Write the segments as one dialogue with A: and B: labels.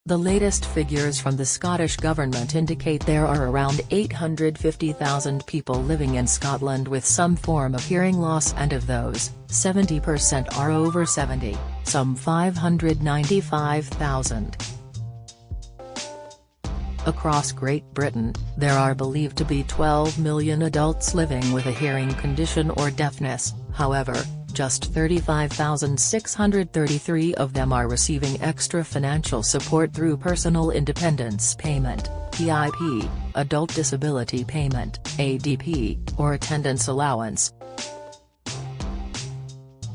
A: The latest figures from the Scottish Government indicate there are around 850,000 people living in Scotland with some form of hearing loss, and of those, 70% are over 70, some 595,000. Across Great Britain, there are believed to be 12 million adults living with a hearing condition or deafness. However, just 35,633 of them are receiving extra financial support through Personal Independence Payment (PIP), Adult Disability Payment (ADP), or Attendance Allowance.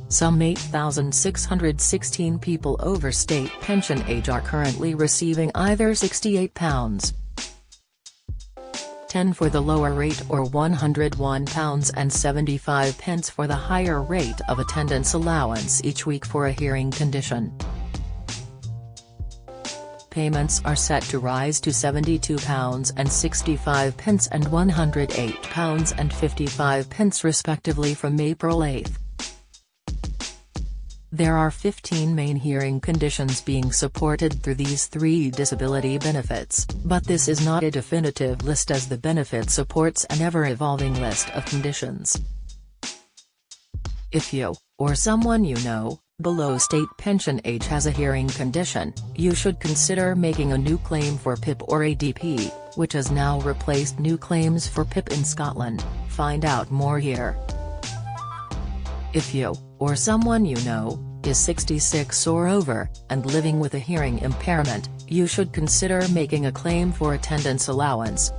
A: Some 8,616 people over state pension age are currently receiving either £68.10 for the lower rate or £101.75 for the higher rate of attendance allowance each week for a hearing condition. Payments are set to rise to £72.65 and £108.55 respectively from April 8. There are 15 main hearing conditions being supported through these three disability benefits, but this is not a definitive list as the benefit supports an ever-evolving list of conditions. If you, or someone you know, below state pension age has a hearing condition, you should consider making a new claim for PIP or ADP, which has now replaced new claims for PIP in Scotland. Find out more here. If you, or someone you know, is 66 or over, and living with a hearing impairment, you should consider making a claim for attendance allowance.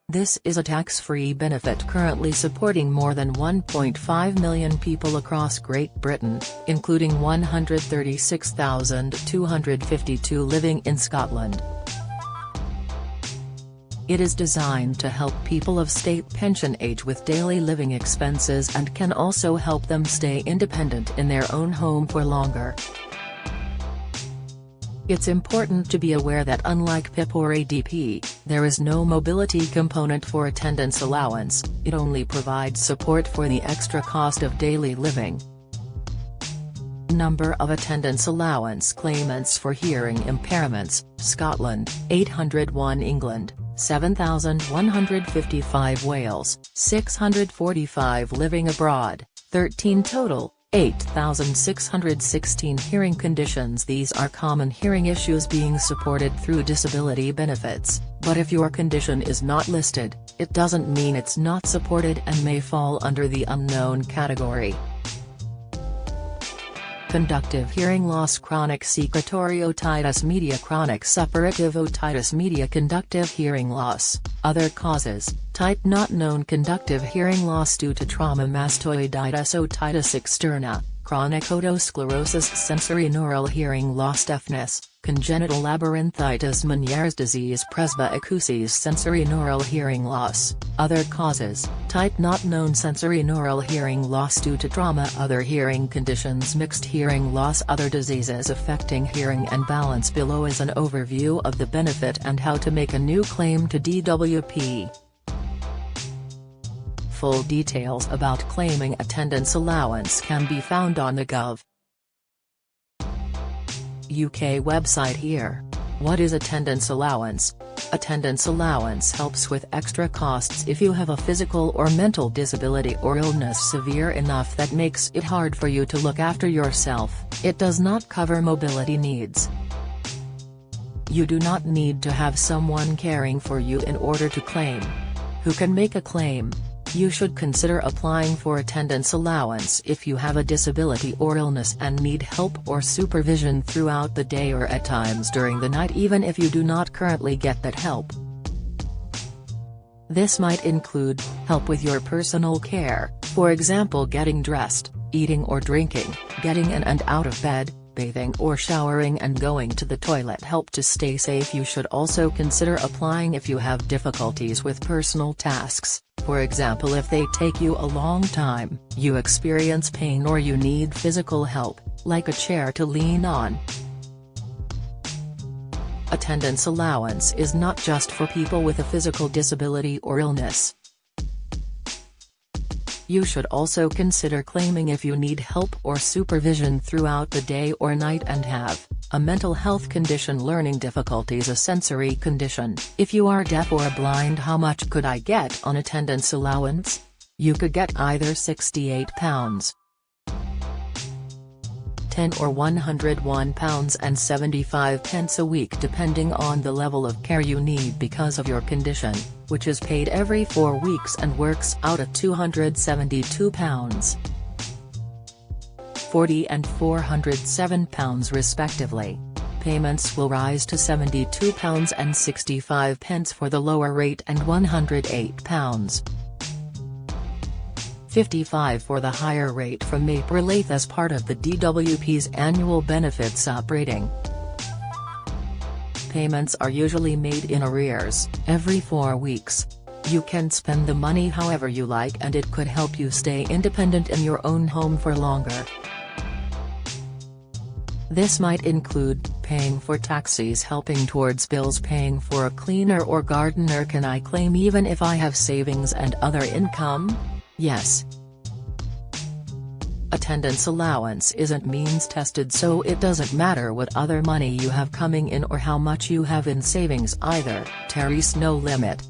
A: This is a tax-free benefit currently supporting more than 1.5 million people across Great Britain, including 136,252 living in Scotland. It is designed to help people of state pension age with daily living expenses and can also help them stay independent in their own home for longer. It's important to be aware that unlike PIP or ADP, there is no mobility component for attendance allowance. It only provides support for the extra cost of daily living. Number of attendance allowance claimants for hearing impairments: Scotland, 801, England, 7,155, Wales, 645, living abroad, 13 total, 8,616 hearing conditions. These are common hearing issues being supported through disability benefits, but if your condition is not listed, it doesn't mean it's not supported and may fall under the unknown category. Conductive hearing loss: chronic secretory otitis media, chronic suppurative otitis media, conductive hearing loss. Other causes: type not known, conductive hearing loss due to trauma, mastoiditis, otitis externa, chronic otosclerosis, sensorineural hearing loss, deafness, congenital labyrinthitis, Meniere's disease, presbyacousis, sensorineural hearing loss. Other causes: type not known, sensorineural hearing loss due to trauma. Other hearing conditions: mixed hearing loss. Other diseases affecting hearing and balance. Below is an overview of the benefit and how to make a new claim to DWP. Full details about claiming attendance allowance can be found on the Gov. UK website here. What is attendance allowance? Attendance allowance helps with extra costs if you have a physical or mental disability or illness severe enough that makes it hard for you to look after yourself. It does not cover mobility needs. You do not need to have someone caring for you in order to claim. Who can make a claim? You should consider applying for attendance allowance if you have a disability or illness and need help or supervision throughout the day or at times during the night, even if you do not currently get that help. This might include help with your personal care, for example getting dressed, eating or drinking, getting in and out of bed, bathing or showering and going to the toilet. Help to stay safe. You should also consider applying if you have difficulties with personal tasks. For example, if they take you a long time, you experience pain or you need physical help, like a chair to lean on. Attendance allowance is not just for people with a physical disability or illness. You should also consider claiming if you need help or supervision throughout the day or night and have a mental health condition, learning difficulties, a sensory condition. If you are deaf or blind, how much could I get on attendance allowance? You could get either £68, £10 or £101.75 a week, depending on the level of care you need because of your condition, which is paid every 4 weeks and works out at £272, £40 and £407 respectively. Payments will rise to £72.65 for the lower rate and £108.55 for the higher rate from April 8 as part of the DWP's annual benefits uprating. Payments are usually made in arrears, every 4 weeks. You can spend the money however you like, and it could help you stay independent in your own home for longer. This might include paying for taxis, helping towards bills, paying for a cleaner or gardener. Can I claim even if I have savings and other income? Yes. Attendance allowance isn't means tested, so it doesn't matter what other money you have coming in or how much you have in savings either. There's no limit.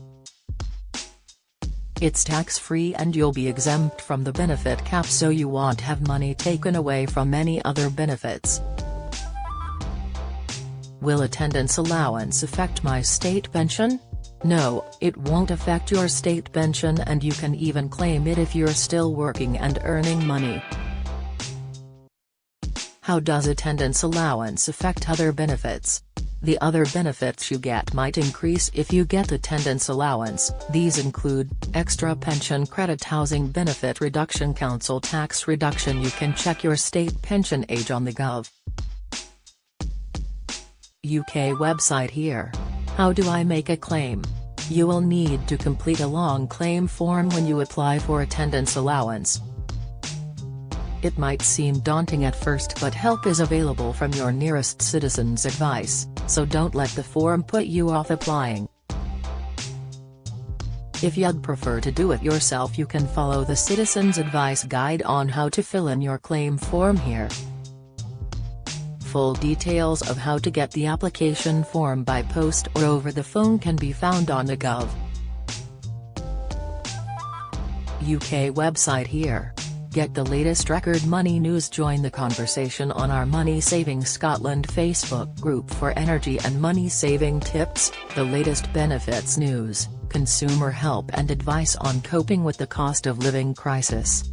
A: It's tax-free and you'll be exempt from the benefit cap, so you won't have money taken away from any other benefits. Will attendance allowance affect my state pension? No, it won't affect your state pension, and you can even claim it if you're still working and earning money. How does attendance allowance affect other benefits? The other benefits you get might increase if you get attendance allowance. These include extra pension credit, housing benefit reduction, council tax reduction. You can check your state pension age on the Gov. UK website here. How do I make a claim? You will need to complete a long claim form when you apply for attendance allowance. It might seem daunting at first, but help is available from your nearest Citizens Advice, so don't let the form put you off applying. If you'd prefer to do it yourself, you can follow the Citizens Advice guide on how to fill in your claim form here. Full details of how to get the application form by post or over the phone can be found on the Gov. UK website here. Get the latest record money news. Join the conversation on our Money Saving Scotland Facebook group for energy and money saving tips, the latest benefits news, consumer help and advice on coping with the cost of living crisis.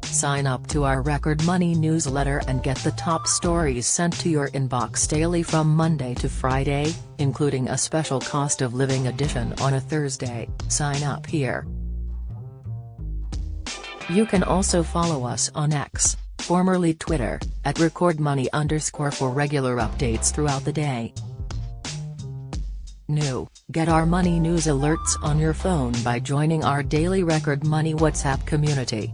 A: Sign up to our Record Money newsletter and get the top stories sent to your inbox daily from Monday to Friday, including a special cost of living edition on a Thursday. Sign up here. You can also follow us on X, formerly Twitter, at @recordmoney_ for regular updates throughout the day. New, get our money news alerts on your phone by joining our daily Record Money WhatsApp community.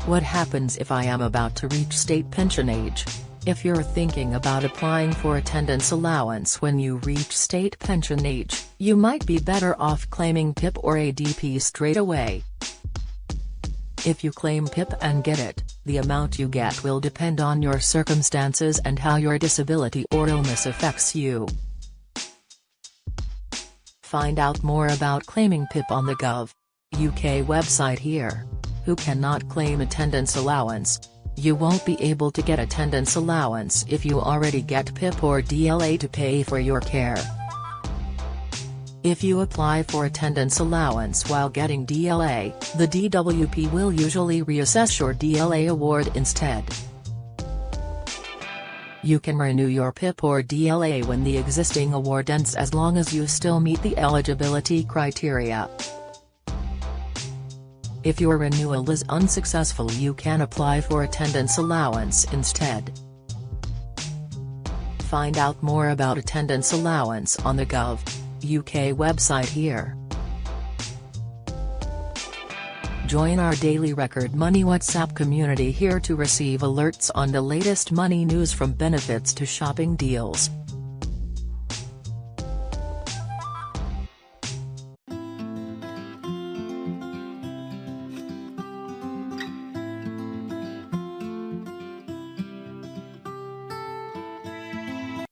A: What happens if I am about to reach state pension age? If you're thinking about applying for attendance allowance when you reach state pension age, you might be better off claiming PIP or ADP straight away. If you claim PIP and get it, the amount you get will depend on your circumstances and how your disability or illness affects you. Find out more about claiming PIP on the Gov. UK website here. Who cannot claim attendance allowance? You won't be able to get attendance allowance if you already get PIP or DLA to pay for your care. If you apply for attendance allowance while getting DLA, the DWP will usually reassess your DLA award instead. You can renew your PIP or DLA when the existing award ends, as long as you still meet the eligibility criteria. If your renewal is unsuccessful, you can apply for attendance allowance instead. Find out more about attendance allowance on the Gov. UK website here. Join our daily Record Money WhatsApp community here to receive alerts on the latest money news, from benefits to shopping deals.